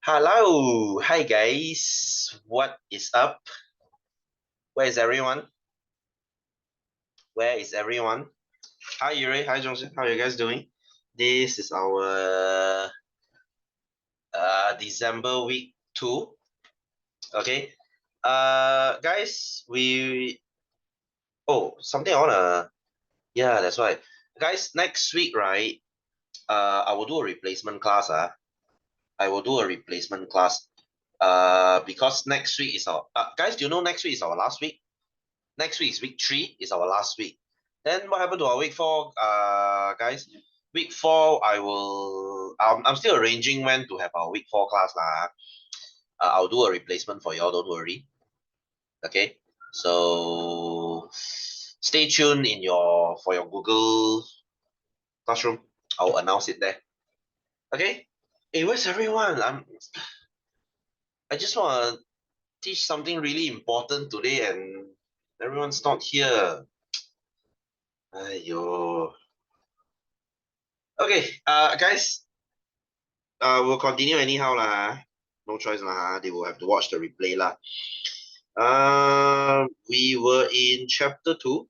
Hello, hi guys. What is up? Where is everyone? Where is everyone? Hi Yuri, hi Johnson. How are you guys doing? This is our December week 2. Okay. Guys, something I wanna yeah, that's right. Guys, next week, right? I will do a replacement class. I will do a replacement class. Because next week is our guys, do you know next week is our last week? Next week is week 3, is our last week. Then what happened to our week 4, guys? Week 4, I'm still arranging when to have our week 4 class lah. I'll do a replacement for y'all, don't worry. Okay, so stay tuned for your Google Classroom. I'll announce it there. Okay. Hey, where's everyone? I just want to teach something really important today, and everyone's not here. Aiyo. Okay, guys, we'll continue anyhow lah. No choice lah. They will have to watch the replay lah. We were in chapter 2.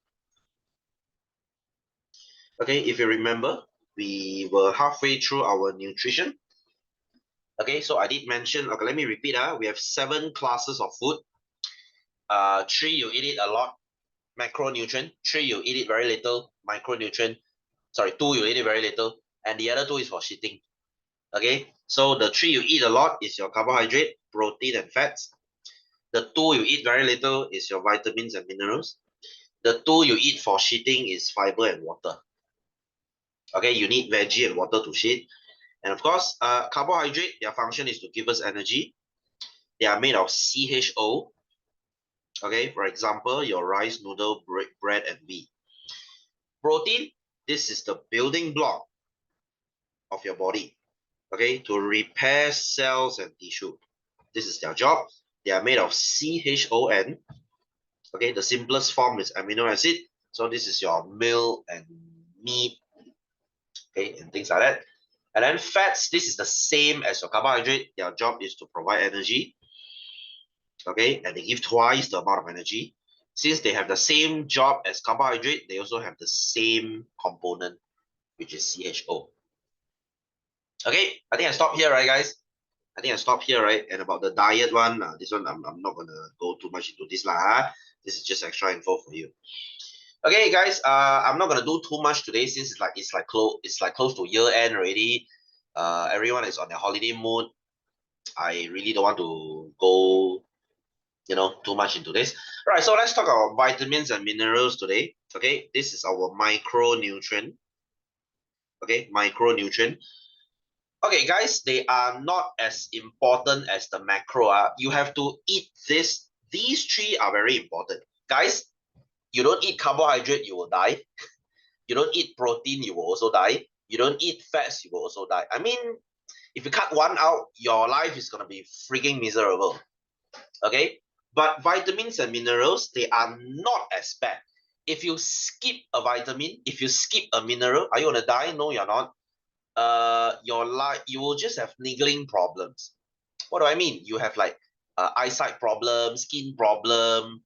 Okay, if you remember, we were halfway through our nutrition. Okay, so I did mention. Okay, let me repeat. We have 7 classes of food. 3 you eat it a lot, macronutrient. 3 you eat it very little, micronutrient. Sorry, 2 you eat it very little, and the other 2 is for shitting. Okay, so the 3 you eat a lot is your carbohydrate, protein, and fats. The 2 you eat very little is your vitamins and minerals. The 2 you eat for shitting is fiber and water. Okay, you need veggie and water to shit. And of course, carbohydrate, their function is to give us energy. They are made of CHO. Okay, for example, your rice, noodle, bread, and wheat. Protein, this is the building block of your body. Okay, to repair cells and tissue. This is their job. They are made of CHON. Okay, the simplest form is amino acid. So this is your milk and meat, okay, and things like that. And then fats, this is the same as your carbohydrate. Their job is to provide energy. Okay, and they give twice the amount of energy. Since they have the same job as carbohydrate, they also have the same component, which is CHO. Okay, I think I stop here, right, guys? I think I stop here, right? And about the diet one, this one I'm not gonna go too much into this lah. This is just extra info for you. Okay, guys. I'm not gonna do too much today since it's like close to year end already. Everyone is on their holiday mood. I really don't want to go, too much into this. All right, so let's talk about vitamins and minerals today. Okay, this is our micronutrient. Okay, micronutrient. Okay, guys, they are not as important as the macro. You have to eat this. These 3 are very important. Guys, you don't eat carbohydrate, you will die. You don't eat protein, you will also die. You don't eat fats, you will also die. I mean, if you cut one out, your life is going to be freaking miserable. Okay? But vitamins and minerals, they are not as bad. If you skip a vitamin, if you skip a mineral, are you going to die? No, you're not. Your life, you will just have niggling problems. What do I mean? You have like eyesight problem, skin problem,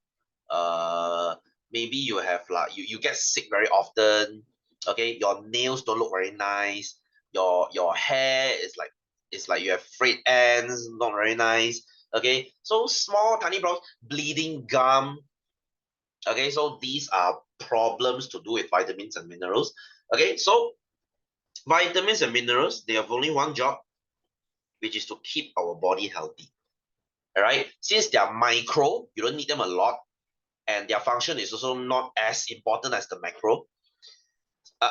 maybe you have like you get sick very often. Okay, your nails don't look very nice. Your hair is like it's like you have frayed ends, not very nice. Okay, so small tiny problems, bleeding gum. Okay, so these are problems to do with vitamins and minerals. Okay, so vitamins and minerals, they have only one job, which is to keep our body healthy. All right, since they are micro, you don't need them a lot, and their function is also not as important as the macro.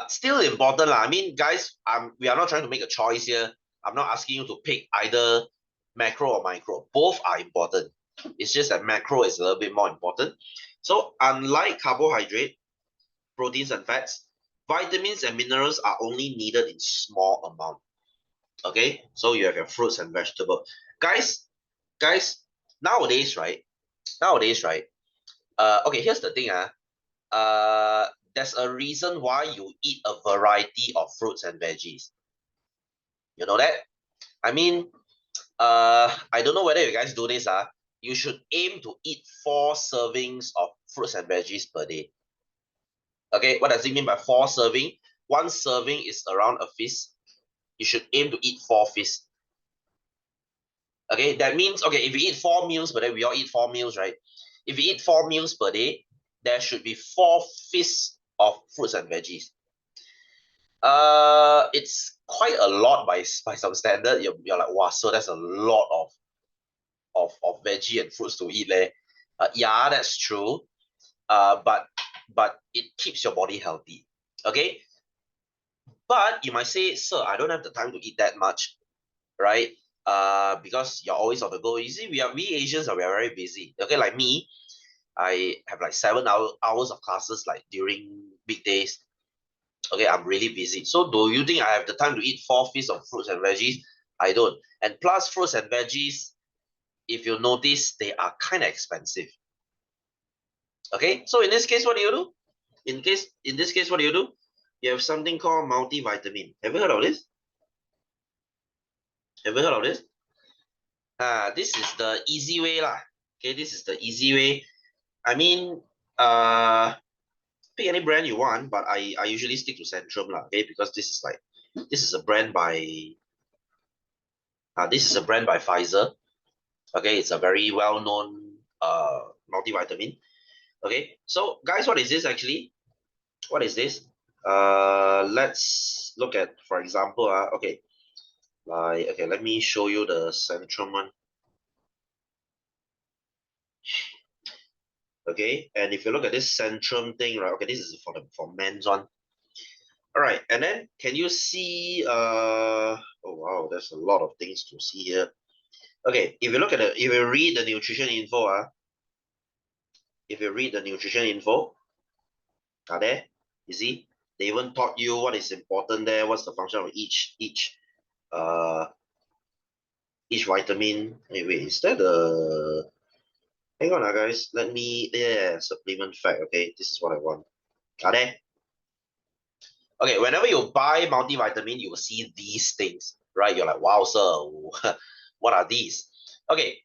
Still important lah. I mean, guys, we are not trying to make a choice here. I'm not asking you to pick either macro or micro. Both are important. It's just that macro is a little bit more important. So unlike carbohydrate, proteins and fats, vitamins and minerals are only needed in small amount. Okay, so you have your fruits and vegetables. Guys, nowadays, right? Okay, here's the thing. There's a reason why you eat a variety of fruits and veggies. You know that? I mean, I don't know whether you guys do this. You should aim to eat 4 servings of fruits and veggies per day. Okay, what does it mean by 4 serving? 1 serving is around a fist. You should aim to eat 4 fists. Okay, that means, okay, if you eat 4 meals per day, we all eat 4 meals, right? If you eat 4 meals per day, there should be 4 fists of fruits and veggies. It's quite a lot by some standard. You're like, wow, so that's a lot of veggie and fruits to eat, leh. Yeah, that's true. But it keeps your body healthy. Okay. But you might say, sir, I don't have the time to eat that much, right? Because you're always on the go. You see, we Asians we are very busy. Okay, like me, I have like 7 hours of classes like during weekdays. Okay, I'm really busy. So do you think I have the time to eat 4 fists of fruits and veggies? I don't. And plus fruits and veggies, if you notice, they are kind of expensive. Okay, so in this case, what do you do? In this case, what do? You have something called multivitamin. Have you heard of this? Have you heard of this? This is the easy way lah. Okay, this is the easy way. I mean, pick any brand you want, but I usually stick to Centrum lah. Okay, because this is a brand by Pfizer. Okay, it's a very well-known multivitamin. Okay, so guys, what is this actually? What is this? Let's look at, for example, okay, okay, let me show you the Centrum one. Okay, and if you look at this Centrum thing, right? Okay, this is for men's one. All right, and then can you see? Oh wow, there's a lot of things to see here. Okay, if you read the nutrition info, if you read the nutrition info, are there? You see, they even taught you what is important there, what's the function of uh each vitamin. Hey, wait, is that the? Hang on, guys. Let me. Yeah, supplement fact. Okay, this is what I want. Are there? Okay, whenever you buy multivitamin, you will see these things, right? You're like, wow, sir, what are these? Okay,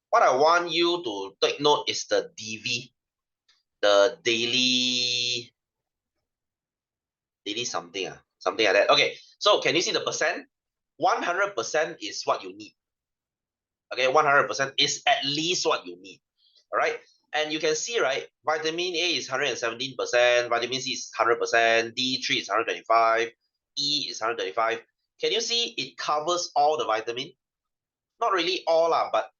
what I want you to take note is the DV, the daily something, something like that. Okay, so can you see the percent? 100% is what you need. Okay, 100% is at least what you need. All right, and you can see, right, vitamin A is 117%, vitamin C is 100%, D3 is 125, E is 135. Can you see it covers all the vitamin? Not really all, but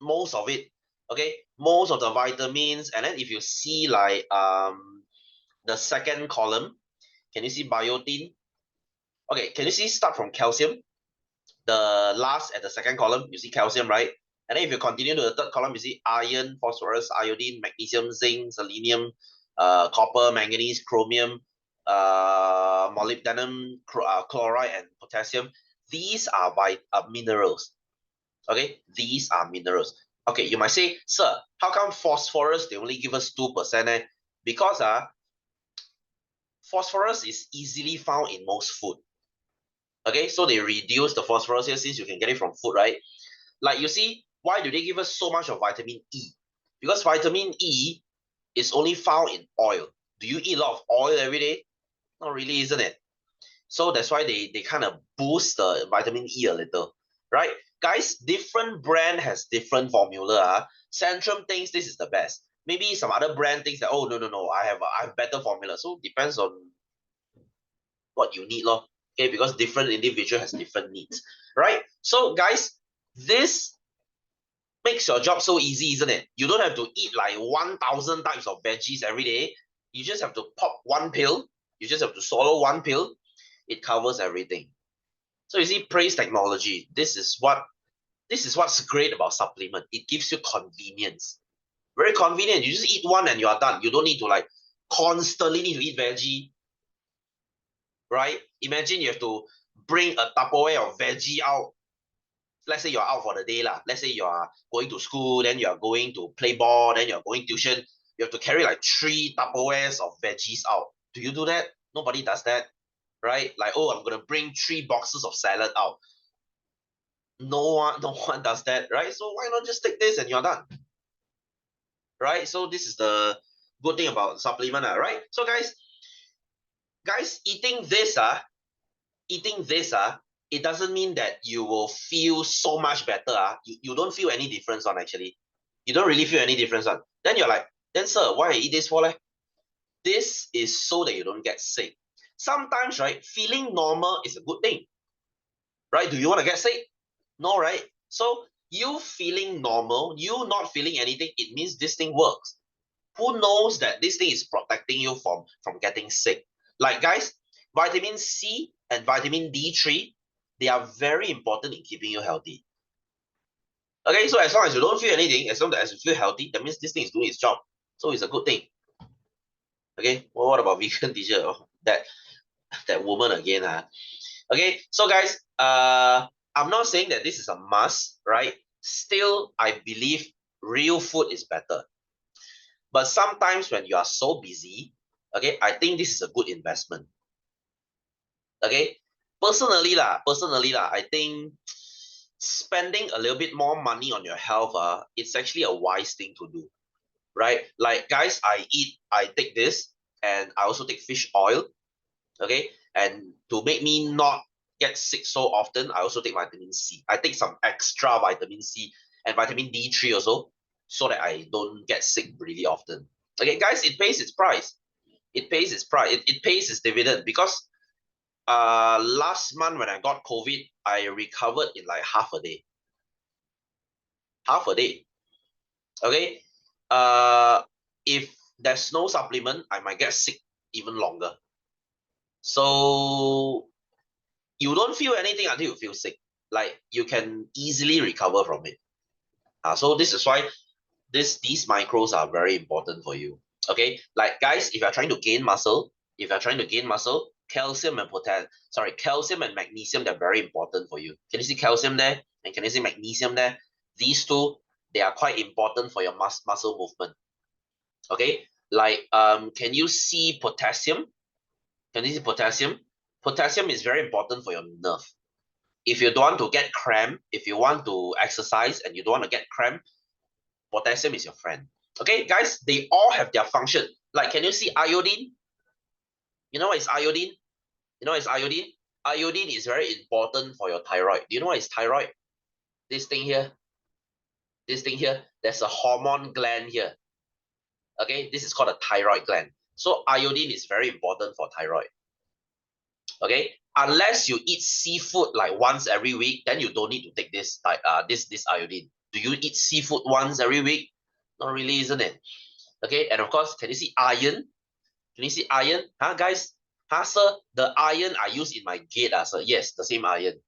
most of it. Okay, most of the vitamins. And then if you see like the second column, can you see biotin? Okay, can you see start from calcium? The last at the second column, you see calcium, right? And then if you continue to the third column, you see iron, phosphorus, iodine, magnesium, zinc, selenium, copper, manganese, chromium, molybdenum, chloride, and potassium. These are minerals. Okay, these are minerals. Okay, you might say, sir, how come phosphorus they only give us 2%? Because phosphorus is easily found in most food. Okay, so they reduce the phosphorus here since you can get it from food, right? Like you see, why do they give us so much of vitamin E? Because vitamin E is only found in oil. Do you eat a lot of oil every day? Not really, isn't it? So that's why they kind of boost the vitamin E a little, right? Guys, different brand has different formula. Centrum thinks this is the best. Maybe some other brand thinks that, oh, no, I have better formula. So depends on what you need, lor. Okay, because different individual has different needs, right? So guys, this makes your job so easy, isn't it? You don't have to eat like 1,000 types of veggies every day. You just have to pop one pill. You just have to swallow one pill. It covers everything. So you see, praise technology. This is what's great about supplement. It gives you convenience. Very convenient. You just eat one and you are done. You don't need to like constantly need to eat veggie, right? Imagine you have to bring a Tupperware of veggie out. Let's say you're out for the day lah. Let's say you are going to school, then you are going to play ball, then you're going tuition. You have to carry like 3 Tupperwares of veggies out. Do you do that? Nobody does that, right? Like, oh, I'm gonna bring 3 boxes of salad out. No one does that, right? So why not just take this and you're done, right? So this is the good thing about supplement, right? So guys, eating this, it doesn't mean that you will feel so much better. You don't feel any difference on actually. You don't really feel any difference on. Then you're like, then sir, why I eat this for? Like, this is so that you don't get sick. Sometimes, right, feeling normal is a good thing, right? Do you want to get sick? No, right? So you feeling normal, you not feeling anything, it means this thing works. Who knows that this thing is protecting you from getting sick? Like guys, vitamin C and vitamin D3, they are very important in keeping you healthy. Okay, so as long as you don't feel anything, as long as you feel healthy, that means this thing is doing its job. So it's a good thing. Okay, well, what about vegan teacher? Oh, that woman again, Okay, so guys, I'm not saying that this is a must, right? Still, I believe real food is better. But sometimes when you are so busy, okay, I think this is a good investment. Okay, personally lah, I think spending a little bit more money on your health, it's actually a wise thing to do, right? Like guys, I take this, and I also take fish oil, okay, and to make me not get sick so often, I also take vitamin C. I take some extra vitamin C and vitamin D3 also, so that I don't get sick really often. Okay, guys, it pays its price. It pays its price. It pays its dividend because last month when I got COVID, I recovered in like half a day. Half a day. Okay. Uh if there's no supplement, I might get sick even longer. So you don't feel anything until you feel sick. Like you can easily recover from it. So this is why these micros are very important for you. Okay, like guys, if you're trying to gain muscle, calcium and calcium and magnesium, they're very important for you. Can you see calcium there? And can you see magnesium there? These two, they are quite important for your muscle movement. Okay, like can you see potassium? Can you see potassium? Potassium is very important for your nerve. If you don't want to get cramp, if you want to exercise and you don't want to get cramp, potassium is your friend. Okay, guys, they all have their function. Like, can you see iodine? You know what is iodine? You know what is iodine? Iodine is very important for your thyroid. Do you know what is thyroid? This thing here. This thing here. There's a hormone gland here. Okay, this is called a thyroid gland. So iodine is very important for thyroid. Okay, unless you eat seafood like once every week, then you don't need to take this iodine. Do you eat seafood once every week? Not really, isn't it? Okay, and of course, can you see iron? Can you see iron? Guys? Sir, the iron I use in my gate, sir. Yes, the same iron.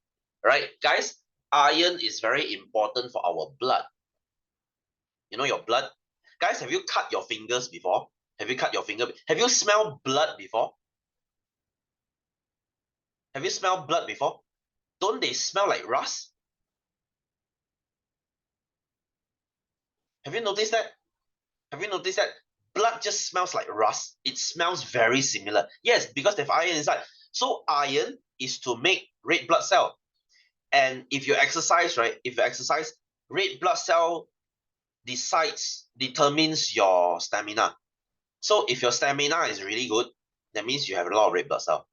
Right, guys? Iron is very important for our blood. You know your blood? Guys, have you cut your fingers before? Have you cut your finger? Have you smelled blood before? Have you smelled blood before? Don't they smell like rust? Have you noticed that? Have you noticed that? Blood just smells like rust. It smells very similar. Yes, because they have iron inside. So iron is to make red blood cell. And if you exercise, right? If you exercise, red blood cell determines your stamina. So if your stamina is really good, that means you have a lot of red blood cell.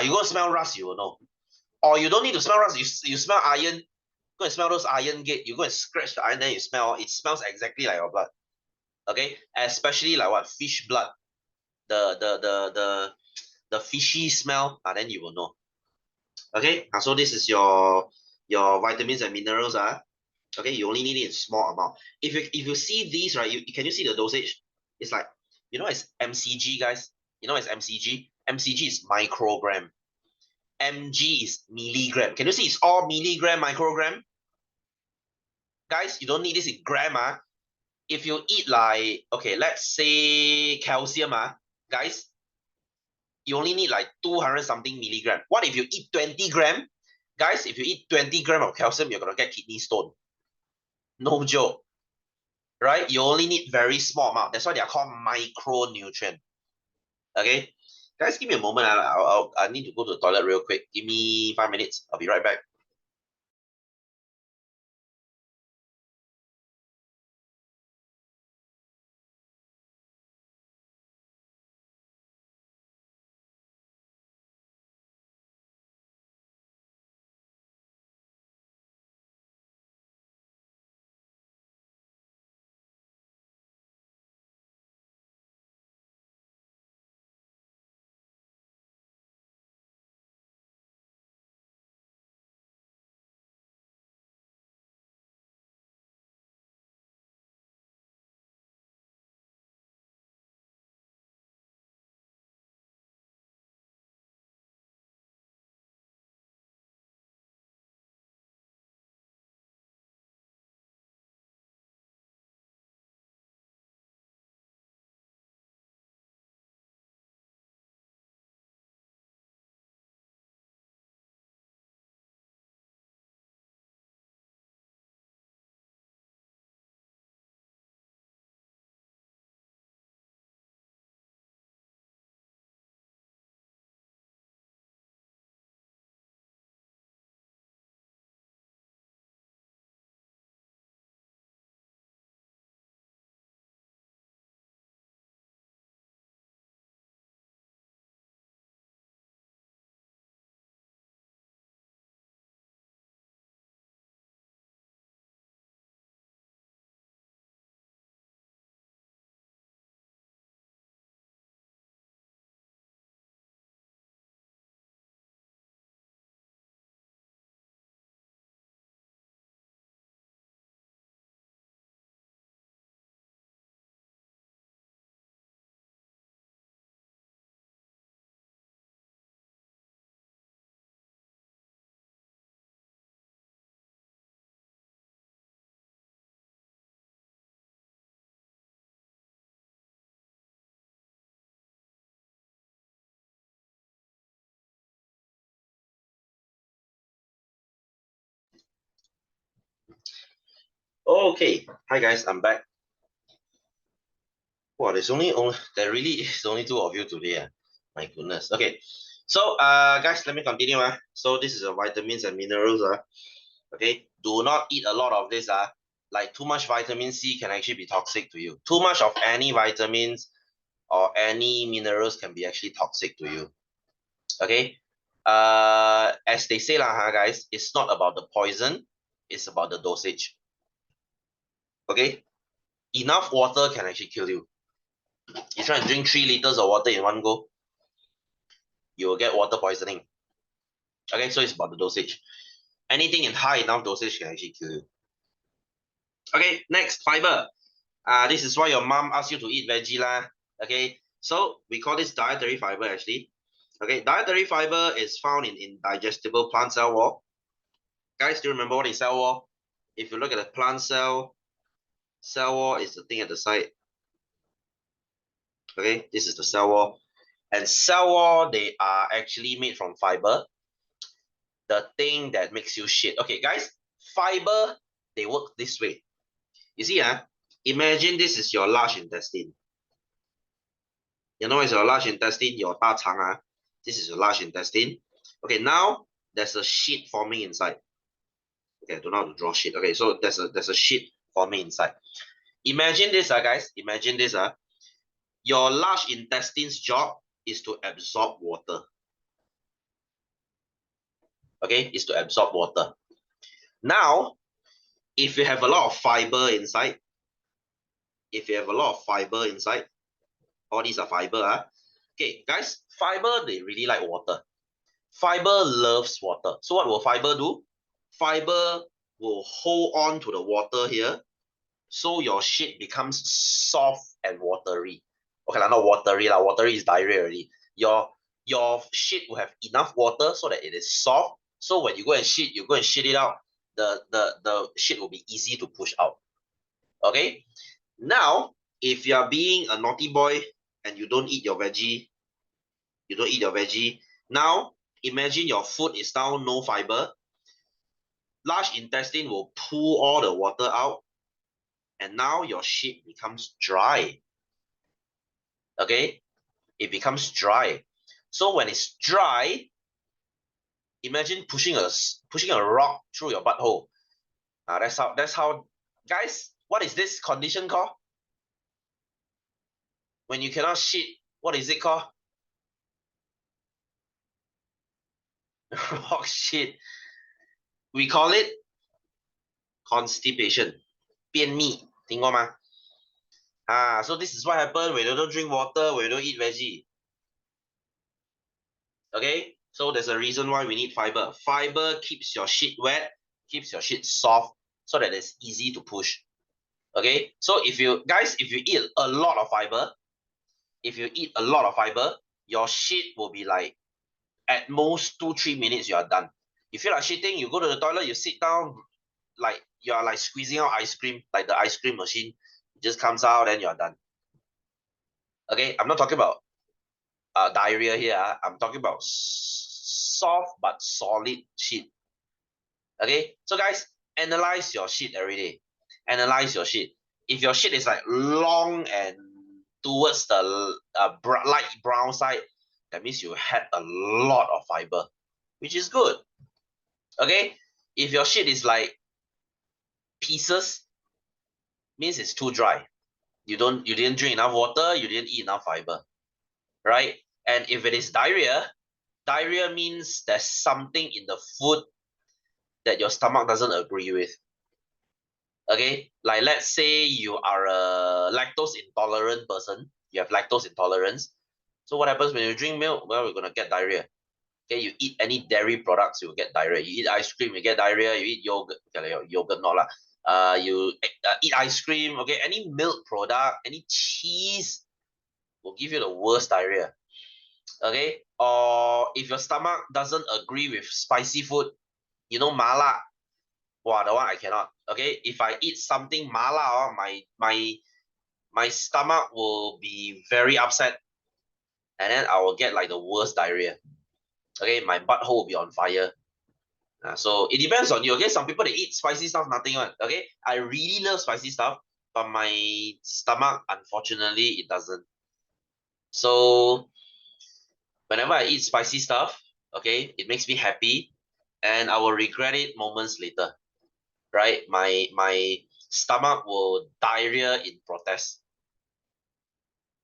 You go smell rust, you will know. Or you don't need to smell rust. You smell iron. Go and smell those iron gate. You go and scratch the iron, then you smell. It smells exactly like your blood. Okay, especially like what fish blood, the fishy smell. Then you will know. Okay, so this is your vitamins and minerals. Okay, you only need it in small amount. If you see these, right, can you see the dosage? It's like, it's mcg, guys. You know it's mcg. Mcg is microgram. Mg is milligram. Can you see it's all milligram, microgram? Guys, you don't need this in gram. If you eat like, okay, let's say calcium, guys, you only need like 200 something milligram. What if you eat 20 gram? Guys, if you eat 20 gram of calcium, you're going to get kidney stone. No joke. Right? You only need very small amount. That's why they are called micronutrient. Okay, guys, give me a moment. I need to go to the toilet real quick. Give me 5 minutes. I'll be right back. Okay, hi guys, I'm back. Wow, there really is only two of you today. My goodness. Okay, so guys, let me continue. So this is vitamins and minerals. Okay, do not eat a lot of this. Like too much vitamin C can actually be toxic to you. Too much of any vitamins or any minerals can be actually toxic to you. Okay, as they say lah, guys, it's not about the poison, it's about the dosage. Okay, enough water can actually kill you. You try and drink 3 liters of water in one go, you will get water poisoning. Okay, so it's about the dosage. Anything in high enough dosage can actually kill you. Okay, next, fiber. This is why your mom asks you to eat veggie lah. Okay, so we call this dietary fiber actually. Okay, dietary fiber is found in digestible plant cell wall. Guys, do you remember what is cell wall? If you look at the plant cell wall is the thing at the side. Okay, this is the cell wall. And cell wall, they are actually made from fiber. The thing that makes you shit. Okay, guys, fiber, they work this way. You see, imagine this is your large intestine. You know, it's your large intestine, your 大肠 This is your large intestine. Okay, now there's a shit forming inside. Okay, I don't know how to draw shit. Okay, so there's a shit forming inside. Imagine this, guys. Imagine this, your large intestine's job is to absorb water. Okay, is to absorb water. Now, if you have a lot of fiber inside, all these are fiber. Okay, guys, fiber, they really like water. Fiber loves water. So what will fiber do? Fiber will hold on to the water here, so your shit becomes soft and watery. Okay, not watery. Watery is diarrhea already. Your shit will have enough water so that it is soft. So when you go and shit, it out. The shit will be easy to push out. Okay? Now, if you are being a naughty boy and you don't eat your veggie, now imagine your food is now no fiber. Large intestine will pull all the water out, and now your shit becomes dry. Okay, it becomes dry. So when it's dry, imagine pushing a rock through your butthole. That's how guys, what is this condition called? When you cannot shit, what is it called? Rock shit. We call it constipation. 便秘，听过吗？So this is what happens when you don't drink water, when you don't eat veggie. Okay, so there's a reason why we need fiber. Fiber keeps your shit wet, keeps your shit soft, so that it's easy to push. Okay, so if you eat a lot of fiber, your shit will be like at most 2-3 minutes you are done. You feel like shitting, you go to the toilet, you sit down, like you are like squeezing out ice cream, like the ice cream machine just comes out and you are done. Okay, I'm not talking about diarrhea here. I'm talking about soft but solid shit. Okay, so guys, analyze your shit every day. Analyze your shit. If your shit is like long and towards the light brown side, that means you had a lot of fiber, which is good. Okay, if your shit is like pieces, means it's too dry. You didn't drink enough water, you didn't eat enough fiber, right? And if it is diarrhea, diarrhea means there's something in the food that your stomach doesn't agree with. Okay, like let's say you are a lactose intolerant person, you have lactose intolerance. So what happens when you drink milk? Well, we're gonna get diarrhea. Okay, you eat any dairy products, you will get diarrhea. You eat ice cream, you get diarrhea. You eat yogurt, okay, yogurt not lah. You eat ice cream, okay, any milk product, any cheese will give you the worst diarrhea. Okay, or if your stomach doesn't agree with spicy food, you know mala. Wow, the one I cannot. Okay, if I eat something mala, my stomach will be very upset, and then I will get like the worst diarrhea. Okay, my butthole will be on fire. So it depends on you. Okay, some people they eat spicy stuff, nothing on. Okay, I really love spicy stuff, but my stomach, unfortunately, it doesn't. So whenever I eat spicy stuff, okay, it makes me happy, and I will regret it moments later. Right, my stomach will diarrhea in protest.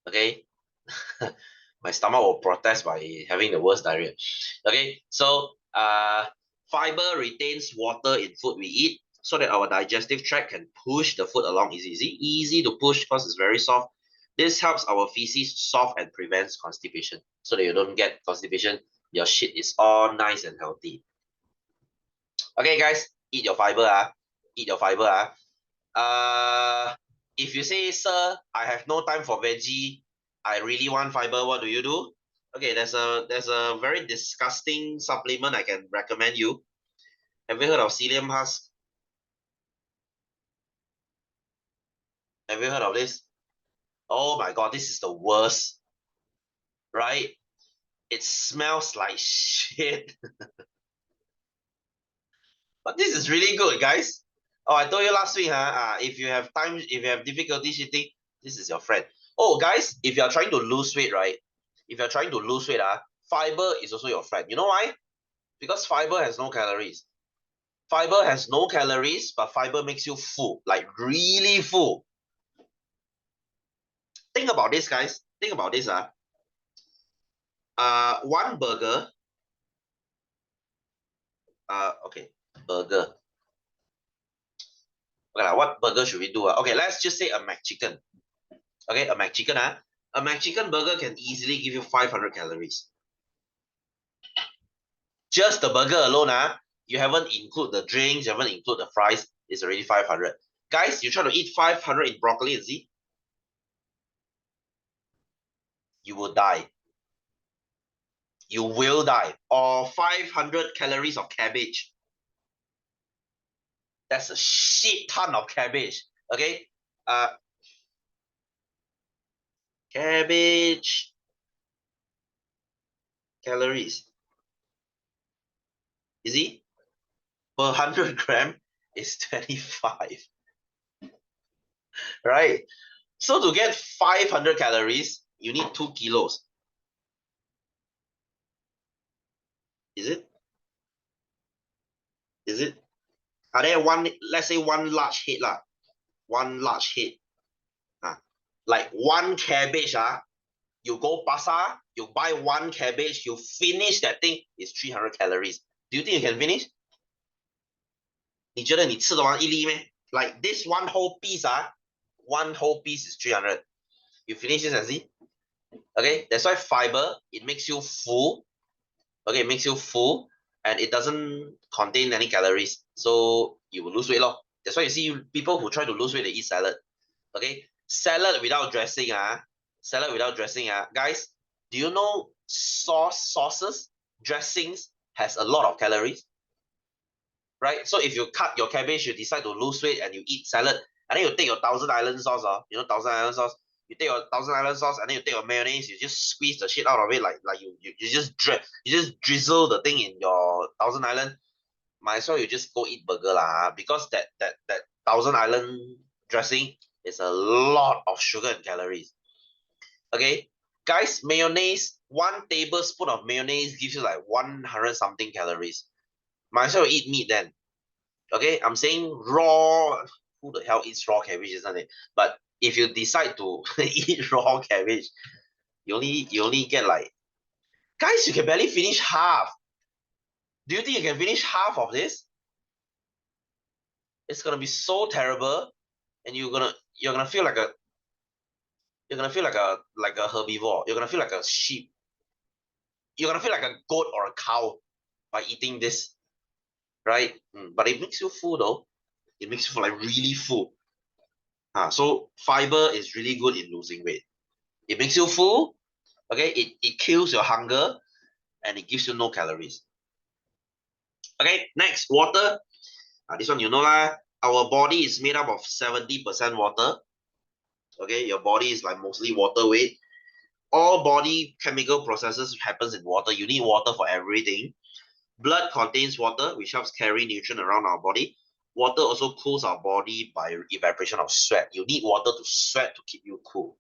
Okay, my stomach will protest by having the worst diarrhea. Okay, so fiber retains water in food we eat so that our digestive tract can push the food along easy to push because it's very soft. This helps our feces soft and prevents constipation so that you don't get constipation. Your shit is all nice and healthy. Okay, guys, eat your fiber. Eat your fiber. If you say, sir, I have no time for veggie, I really want fiber, what do? Okay, there's a very disgusting supplement I can recommend you. Have you heard of psyllium husk? Have you heard of this? Oh my god, this is the worst, right? It smells like shit. But this is really good, guys. Oh, I told you last week, if you have time, if you have difficulty shitting, this is your friend. Oh, guys, if you are trying to lose weight, right? If you're trying to lose weight, fiber is also your friend. You know why? Because fiber has no calories. Fiber has no calories, but fiber makes you full, like really full. Think about this, guys. Think about this. One burger. Okay, burger. Okay, what burger should we do? Okay, let's just say a McChicken. Okay, a McChicken. A McChicken burger can easily give you 500 calories. Just the burger alone, you haven't include the drinks, you haven't include the fries, it's already 500. Guys, you try to eat 500 in broccoli and see, you will die. You will die. Or 500 calories of cabbage. That's a shit ton of cabbage. Okay? Cabbage calories. You see? Per 100 gram is 25. Right? So to get 500 calories, you need 2 kilos. Is it? Is it? Are there let's say one large head lah, one large head, like one cabbage you go pasar, you buy one cabbage, you finish that thing, it's 300 calories. Do you think you can finish? 你觉得你吃得完一粒咩？ Like this one whole piece one whole piece is 300. You finish this and see. Okay, that's why fiber, it makes you full. Okay, it makes you full and it doesn't contain any calories. So you will lose weight lor. That's why you see people who try to lose weight, they eat salad. Okay, salad without dressing salad without dressing guys, do you know sauces, dressings has a lot of calories? Right? So if you cut your cabbage, you decide to lose weight and you eat salad, and then you take your Thousand Island sauce, you know Thousand Island sauce. You take your Thousand Island sauce and then you take your mayonnaise. You just squeeze the shit out of it, like you just drizzle the thing in your Thousand Island. Might as well you just go eat burger lah, because that Thousand Island dressing is a lot of sugar and calories. Okay, guys, mayonnaise, 1 tablespoon of mayonnaise gives you like 100 something calories. Might as well eat meat then. Okay, I'm saying raw. Who the hell eats raw cabbage, isn't it? But if you decide to eat raw cabbage, you only get like, guys, you can barely finish half. Do you think you can finish half of this? It's gonna be so terrible, and you're gonna feel like a herbivore. You're gonna feel like a sheep. You're gonna feel like a goat or a cow by eating this, right? But it makes you full though. It makes you feel like really full. So fiber is really good in losing weight. It makes you full. Okay, it kills your hunger and it gives you no calories. Okay, next, water. This one you know lah. Our body is made up of 70% water. Okay, your body is like mostly water weight. All body chemical processes happens in water. You need water for everything. Blood contains water, which helps carry nutrient around our body. Water also cools our body by evaporation of sweat. You need water to sweat to keep you cool.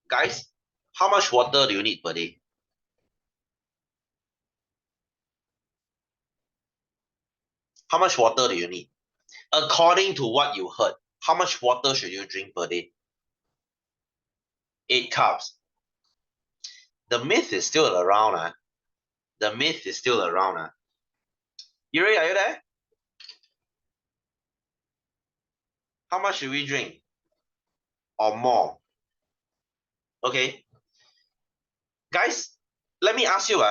Guys, how much water do you need per day? How much water do you need? According to what you heard, how much water should you drink per day? 8 cups. The myth is still around. The myth is still around. Yuri, are you there? How much should we drink? Or more? Okay. Guys, let me ask you,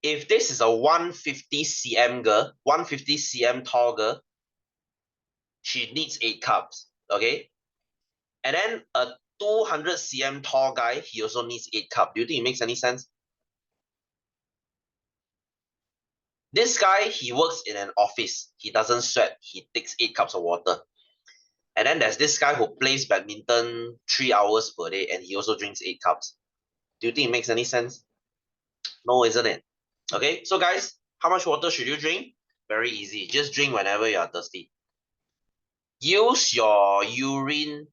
if this is a 150 cm girl, 150 cm tall girl, she needs 8 cups, okay? And then a 200 cm tall guy, he also needs 8 cups. Do you think it makes any sense? This guy, he works in an office. He doesn't sweat. He takes 8 cups of water. And then there's this guy who plays badminton 3 hours per day and he also drinks 8 cups. Do you think it makes any sense? No, isn't it? Okay, so guys, how much water should you drink? Very easy. Just drink whenever you are thirsty. Use your urine,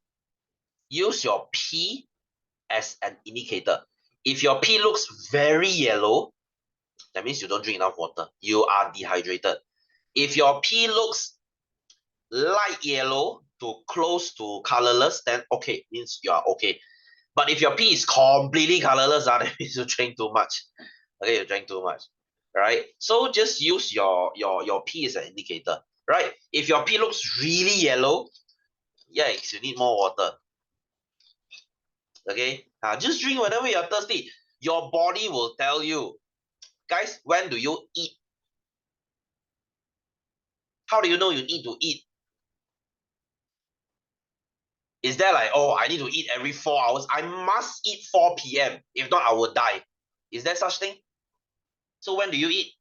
use your pee as an indicator. If your pee looks very yellow, that means you don't drink enough water. You are dehydrated. If your pee looks light yellow to close to colorless, then okay, means you are okay. But if your pee is completely colorless, that means you drink too much. Okay, you drank too much. Right? So just use your pee as an indicator. Right? If your pee looks really yellow, yikes, you need more water. Okay? Just drink whenever you're thirsty. Your body will tell you. Guys, when do you eat? How do you know you need to eat? Is there like, oh, I need to eat every 4 hours? I must eat 4 p.m. If not, I will die. Is there such thing? So when do you eat?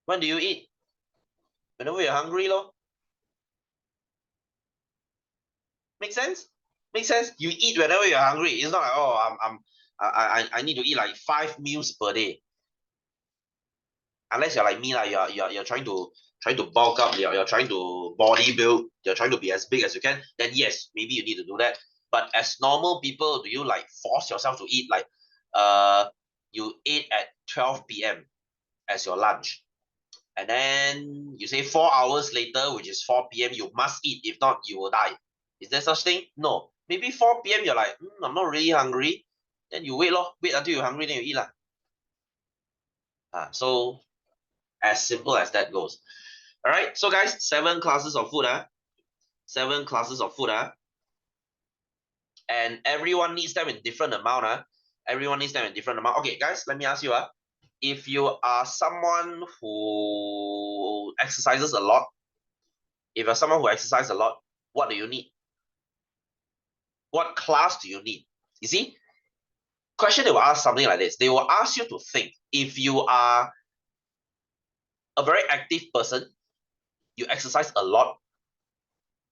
When do you eat? Whenever you're hungry, lor. Make sense? Make sense? You eat whenever you're hungry. It's not like, oh, I need to eat like 5 meals per day. Unless you're like me, like you're trying to bulk up, you're trying to body build, you're trying to be as big as you can, then yes, maybe you need to do that. But as normal people, do you like force yourself to eat? Like, you ate at 12 p.m. as your lunch, and then you say 4 hours later, which is 4 p.m., you must eat. If not, you will die. Is there such thing? No. Maybe 4 p.m. you're like, I'm not really hungry. Then you wait lor. Wait until you're hungry, then you eat lah. So as simple as that goes. All right. So guys, 7 classes of food. 7 classes of food. And everyone needs them in different amount. Everyone needs them in different amount. Okay, guys, let me ask you. If you are someone who exercises a lot, what do you need? What class do you need? You see, question they will ask something like this. They will ask you to think. If you are a very active person, you exercise a lot,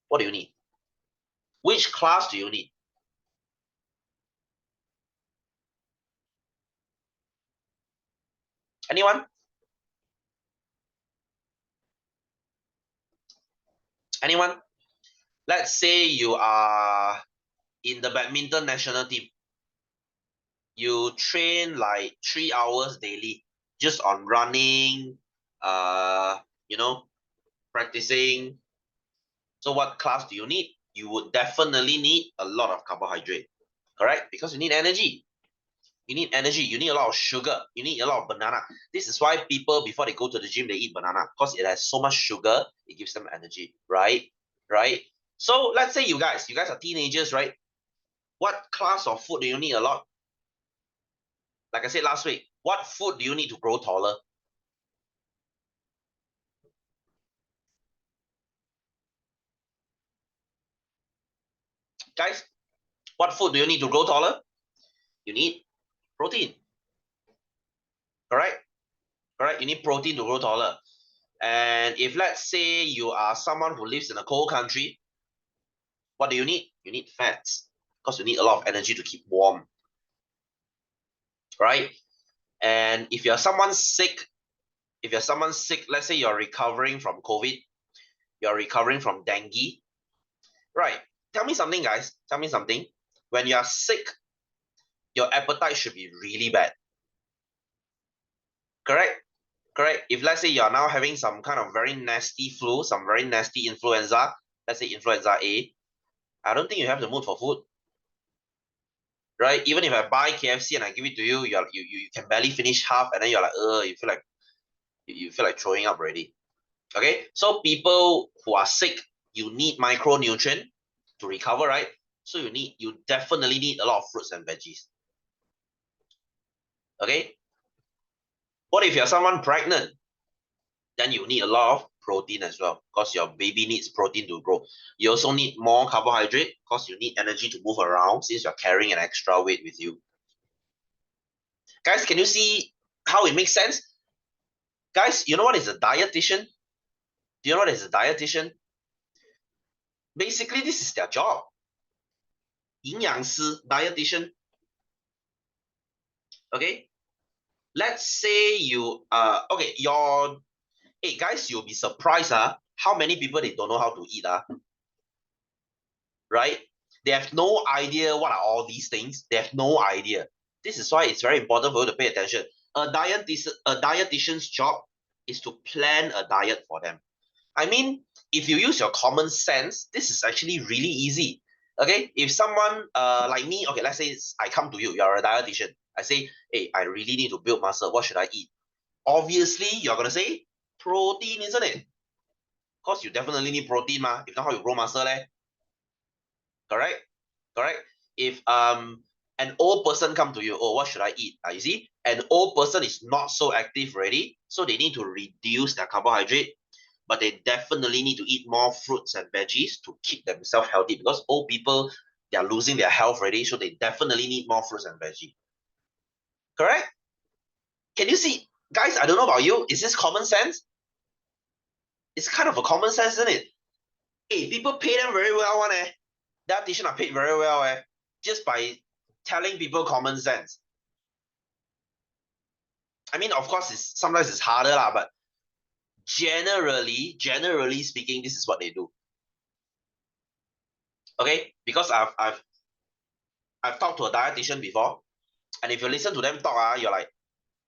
what do you need? Which class do you need? Anyone? Anyone? Let's say you are in the badminton national team. You train like 3 hours daily just on running, uh, you know, practicing. So what class do you need? You would definitely need a lot of carbohydrate, correct? Because you need energy. You need energy. You need a lot of sugar. You need a lot of banana. This is why people, before they go to the gym, they eat banana because it has so much sugar. It gives them energy, right? Right? So let's say you guys are teenagers, right? What class of food do you need a lot? Like I said last week, what food do you need to grow taller? Guys, what food do you need to grow taller? You need protein, correct? Correct? You need protein to grow taller. And if let's say you are someone who lives in a cold country, what do you need? You need fats because you need a lot of energy to keep warm, right? And if you're someone sick, let's say you're recovering from COVID, you're recovering from dengue, right? Tell me something, guys. Tell me something. When you're sick, your appetite should be really bad. Correct? Correct. If let's say you're now having some kind of very nasty flu, some very nasty influenza, let's say influenza A, I don't think you have the mood for food. Right? Even if I buy KFC and I give it to you, you can barely finish half, and then you're like, you feel like throwing up already. Okay, so people who are sick, you need micronutrient to recover, right? So you definitely need a lot of fruits and veggies. Okay, what if you're someone pregnant? Then you need a lot of protein as well because your baby needs protein to grow. You also need more carbohydrate because you need energy to move around since you're carrying an extra weight with you. Guys, can you see how it makes sense? Guys, you know what is a dietitian? Do you know what is a dietitian? Basically, this is their job. 营养师 dietitian. Okay, let's say you okay, hey guys, you'll be surprised how many people they don't know how to eat right? They have no idea what are all these things. They have no idea. This is why it's very important for you to pay attention. A dietitian's job is to plan a diet for them. I mean, if you use your common sense, this is actually really easy. Okay, if someone like me, okay, let's say I come to you, you're a dietitian. I say, hey, I really need to build muscle. What should I eat? Obviously, you're gonna say protein, isn't it? Because you definitely need protein, If not, how you grow muscle, correct? Correct? If an old person come to you, oh, what should I eat? You see, an old person is not so active already, so they need to reduce their carbohydrate, but they definitely need to eat more fruits and veggies to keep themselves healthy because old people, they are losing their health already, so they definitely need more fruits and veggies. Correct? Can you see, guys? I don't know about you. Is this common sense? It's kind of a common sense, isn't it? Hey, people pay them very well, That dietitian are paid very well, just by telling people common sense. I mean, of course, sometimes it's harder, but generally speaking, this is what they do. Okay, because I've I've talked to a dietitian before, and if you listen to them talk, you're like,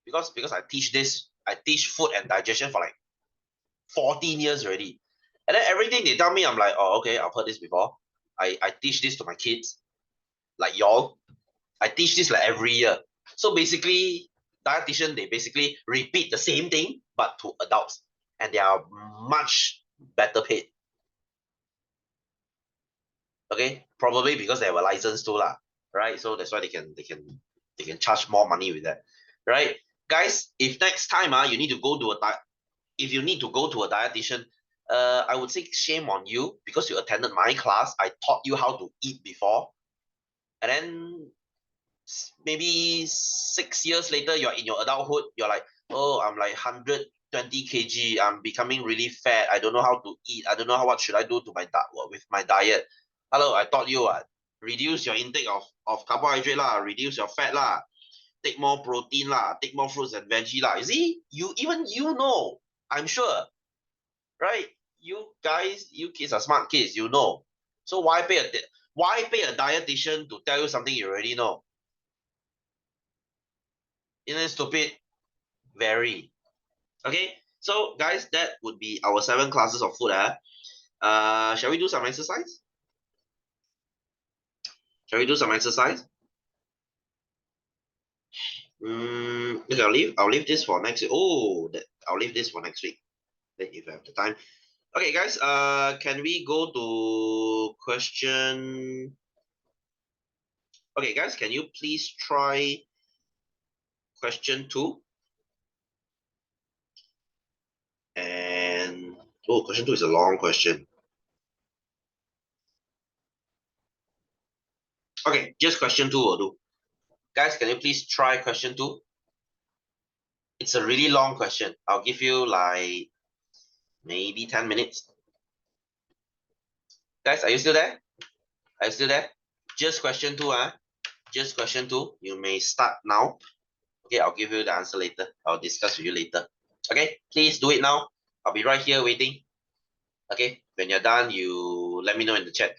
because I teach this, I teach food and digestion for like 14 years already. And then everything they tell me, I'm like, oh, okay, I've heard this before. I teach this to my kids, like y'all. I teach this like every year. So basically, dietitian, they basically repeat the same thing, but to adults. And they are much better paid. Okay, probably because they have a license too, lah. Right? So that's why they can charge more money with that. Right? Guys, if next time you need to go to if you need to go to a dietitian, I would say shame on you because you attended my class. I taught you how to eat before, and then maybe 6 years later, you're in your adulthood. You're like, oh, I'm like 120 kg. I'm becoming really fat. I don't know how to eat. I don't know what should I do to with my diet. Hello, I taught you reduce your intake of carbohydrate lah, reduce your fat lah, take more protein lah, take more fruits and veggie lah. You see, you know, I'm sure, right? You guys, you kids are smart kids, you know. So why pay a dietitian to tell you something you already know? Isn't it stupid? Very. Okay. So guys, that would be our 7 classes of food. Shall we do some exercise? Shall we do some exercise? Okay, I'll leave this for next week. Oh, I'll leave this for next week. Then if you have the time. Okay, guys. Can we go to question? Okay, guys. Can you please try question 2? And oh, question 2 is a long question. Okay, just question 2 will do. Guys, can you please try question 2? It's a really long question. I'll give you like maybe 10 minutes. Guys, are you still there? Are you still there? Just question 2, Just question 2. You may start now. Okay, I'll give you the answer later. I'll discuss with you later. Okay, please do it now. I'll be right here waiting. Okay, when you're done, you let me know in the chat.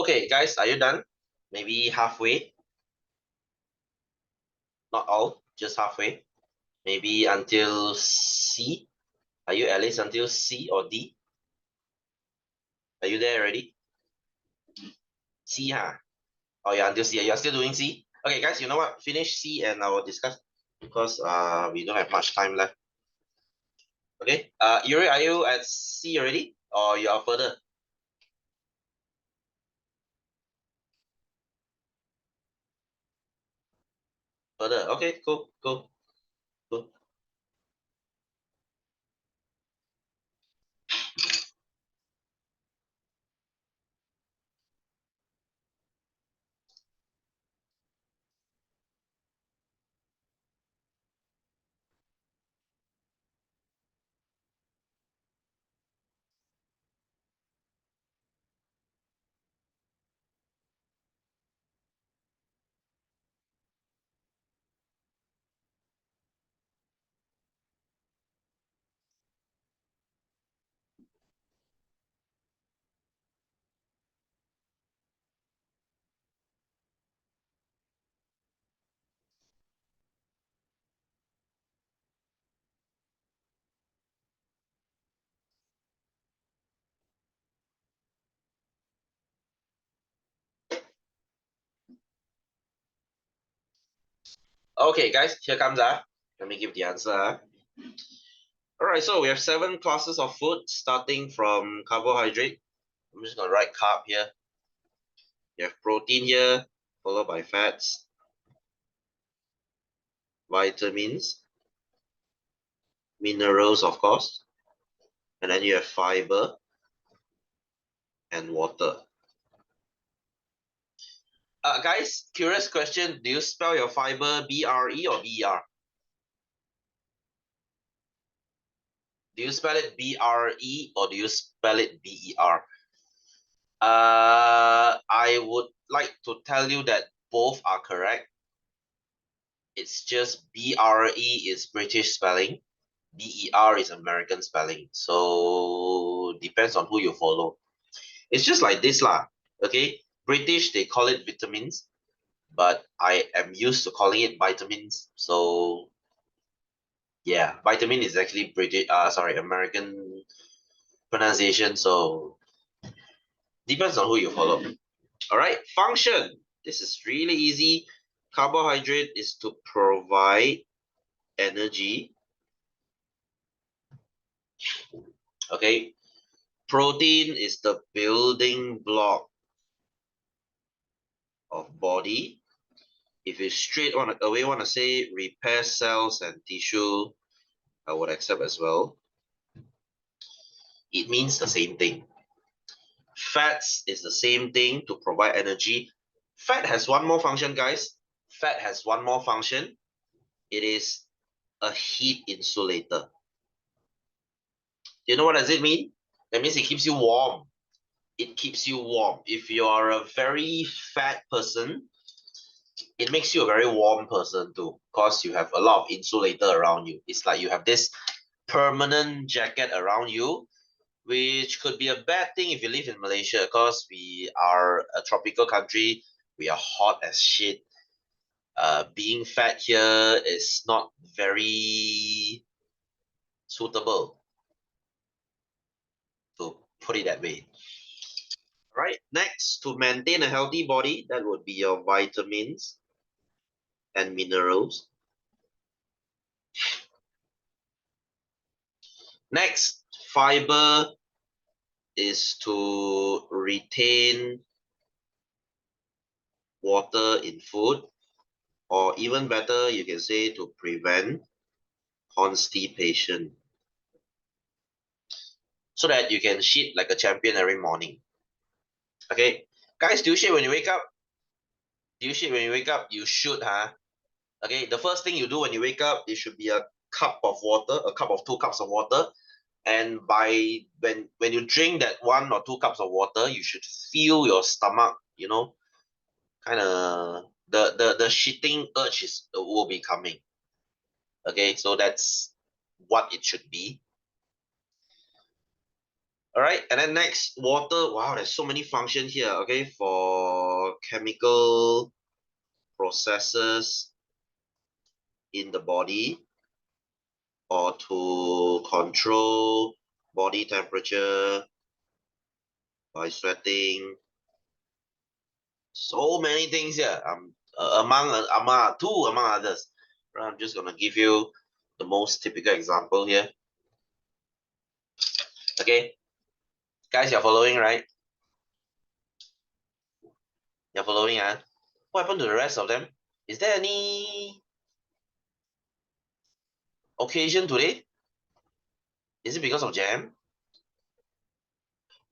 Okay, guys, are you done? Maybe halfway. Not all, just halfway. Maybe until C. Are you at least until C or D? Are you there already? C, huh? Oh, yeah, until C. You're still doing C? Okay, guys, you know what? Finish C and I will discuss because we don't have much time left. Okay. Yuri, are you at C already? Or you are further? Further. Okay, cool, cool, cool. Okay, guys, here comes Let me give the answer. All right, so we have 7 classes of food starting from carbohydrate. I'm just gonna write carb here. You have protein here, followed by fats, vitamins, minerals, of course, and then you have fiber and water. Guys, curious question: do you spell your fiber B-R-E or B-E-R? Do you spell it B-R-E or do you spell it B-E-R? I would like to tell you that both are correct. It's just B-R-E is British spelling, B-E-R is American spelling. So depends on who you follow. It's just like this lah. Okay, British they call it vitamins, but I am used to calling it vitamins. So yeah, vitamin is actually British. Sorry, American pronunciation. So depends on who you follow. All right, function. This is really easy. Carbohydrate is to provide energy. Okay, protein is the building block of body. If you straight away want to say repair cells and tissue, I would accept as well. It means the same thing. Fats is the same thing to provide energy. Fat has one more function, guys. Fat has one more function. It is a heat insulator. You know what does it mean? That means it keeps you warm. It keeps you warm. If you are a very fat person, it makes you a very warm person too, because you have a lot of insulator around you. It's like you have this permanent jacket around you, which could be a bad thing if you live in Malaysia, because we are a tropical country. We are hot as shit. Being fat here is not very suitable, to put it that way. Right. Next, to maintain a healthy body, that would be your vitamins and minerals. Next, fiber is to retain water in food, or even better, you can say to prevent constipation, so that you can shit like a champion every morning. Okay, guys, do you shit when you wake up? Do you shit when you wake up? You should, huh? Okay, the first thing you do when you wake up, it should be a cup of water, a cup of 2 cups of water. And by when you drink that 1 or 2 cups of water, you should feel your stomach, kind of the shitting urge will be coming. Okay, so that's what it should be. All right, and then next, water. Wow, there's so many functions here. Okay, for chemical processes in the body or to control body temperature by sweating. So many things here. Among others. Right, I'm just gonna give you the most typical example here. Okay, guys, you're following, right? You're following, huh? What happened to the rest of them? Is there any occasion today? Is it because of jam?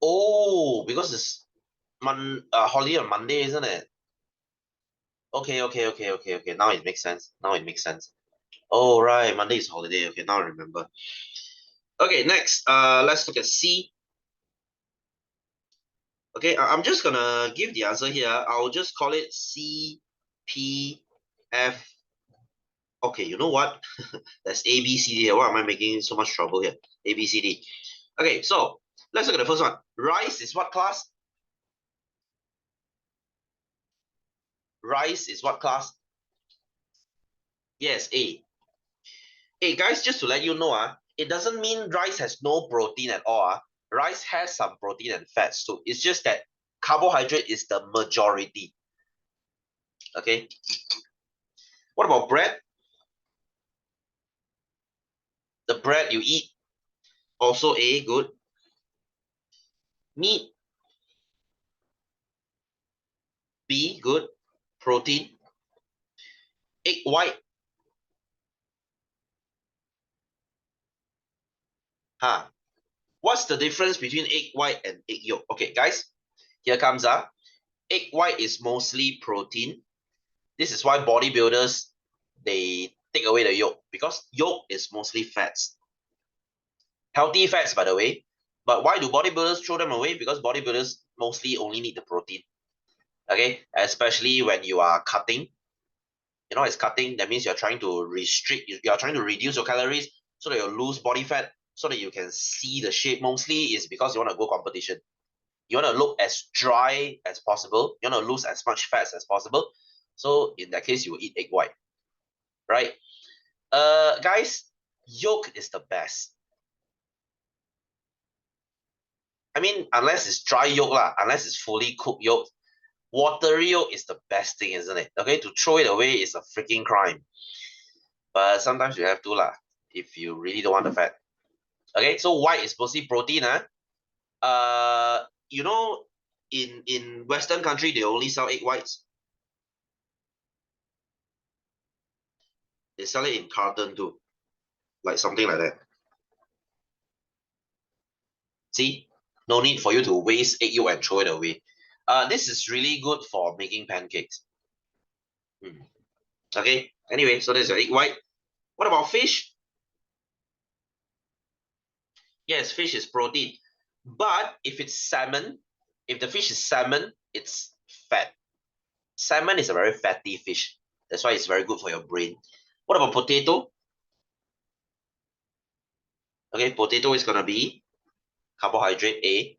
Oh, because it's holiday on Monday, isn't it? Okay. Now it makes sense. Now it makes sense. Oh, right. Monday is holiday. Okay, now I remember. Okay, next. Let's look at C. Okay, I'm just gonna give the answer here. I'll just call it C, P, F. Okay, you know what? That's A, B, C, D here. Why am I making so much trouble here? A, B, C, D. Okay, so let's look at the first one. Rice is what class? Rice is what class? Yes, A. Hey guys, just to let you know, it doesn't mean rice has no protein at all. Rice has some protein and fats too. It's just that carbohydrate is the majority. Okay. What about bread? The bread you eat, also A, good. Meat, B, good. Protein. Egg white, huh? What's the difference between egg white and egg yolk? Okay, guys, here comes egg white is mostly protein. This is why bodybuilders they take away the yolk because yolk is mostly fats. Healthy fats, by the way. But why do bodybuilders throw them away? Because bodybuilders mostly only need the protein. Okay, especially when you are cutting. You know, it's cutting. That means you're trying to restrict. You're trying to reduce your calories so that you lose body fat, so that you can see the shape. Mostly is because you want to go competition. You want to look as dry as possible. You want to lose as much fats as possible. So in that case, you will eat egg white, right? Guys, yolk is the best. I mean, unless it's dry yolk lah, unless it's fully cooked yolk, watery yolk is the best thing, isn't it? Okay, to throw it away is a freaking crime. But sometimes you have to lah, if you really don't want the fat. Okay, so white is mostly protein, you know, in Western country they only sell egg whites. They sell it in carton too, like something like that. See, no need for you to waste egg yolk and throw it away. This is really good for making pancakes. Okay. Anyway, so there's your egg white. What about fish? Yes, fish is protein. But if it's salmon, if the fish is salmon, it's fat. Salmon is a very fatty fish. That's why it's very good for your brain. What about potato? Okay, potato is gonna be carbohydrate A.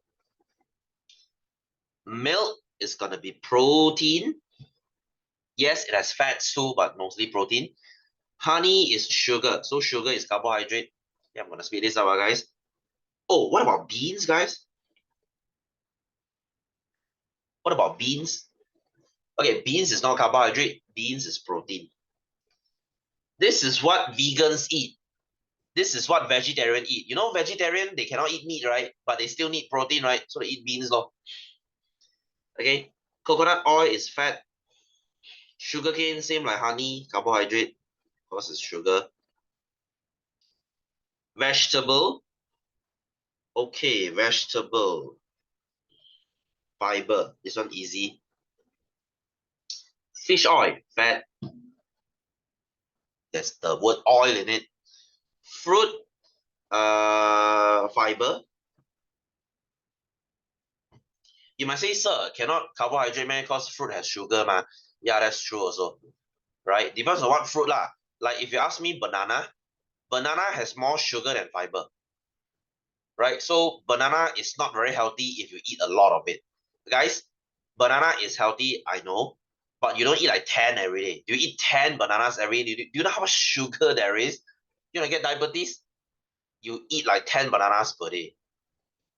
Milk is gonna be protein. Yes, it has fats too, but mostly protein. Honey is sugar, so sugar is carbohydrate. Yeah, I'm gonna speed this up, guys. Oh, what about beans, guys? What about beans? Okay, beans is not carbohydrate. Beans is protein. This is what vegans eat. This is what vegetarian eat. You know, vegetarian, they cannot eat meat, right? But they still need protein, right? So they eat beans, lor. Okay, coconut oil is fat. Sugarcane, same like honey, carbohydrate, because it's sugar. Vegetable, okay, vegetable. Fiber, this one easy. Fish oil, fat. There's the word oil in it. Fruit, fiber. You might say, sir, cannot carbohydrate man because fruit has sugar, ma. Yeah, that's true also. Right? Depends on what fruit lah. Like if you ask me banana, banana has more sugar than fiber. right? So banana is not very healthy if you eat a lot of it. Guys, banana is healthy, I know, but you don't eat like 10 every day. Do you eat 10 bananas every day? Do you know how much sugar there is? You want to get diabetes? You eat like 10 bananas per day,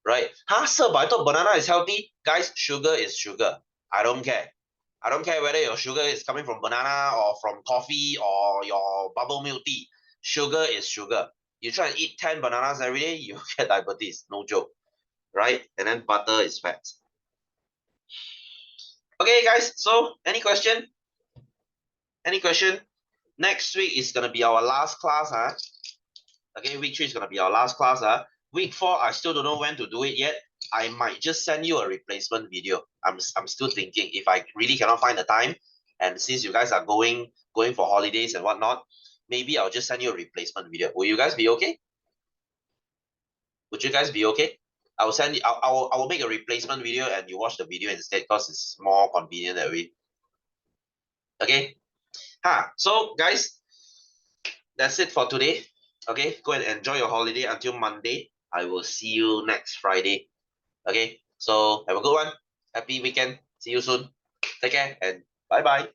right? Huh, sir, but I thought banana is healthy. Guys, sugar is sugar. I don't care. I don't care whether your sugar is coming from banana or from coffee or your bubble milk tea. Sugar is sugar. You try and eat 10 bananas every day, you get diabetes. No joke, right? And then butter is fat. Okay, guys, so any question? Any question? Next week is going to be our last class, huh? Okay, week 3 is going to be our last class, huh? Week 4, I still don't know when to do it yet. I might just send you a replacement video. I'm still thinking if I really cannot find the time, and since you guys are going for holidays and whatnot, maybe I'll just send you a replacement video. Will you guys be okay? Would you guys be okay? I will send you. I will make a replacement video and you watch the video instead because it's more convenient that way. Okay. So guys, that's it for today. Okay, go and enjoy your holiday until Monday. I will see you next Friday. Okay, so have a good one. Happy weekend. See you soon. Take care and bye bye.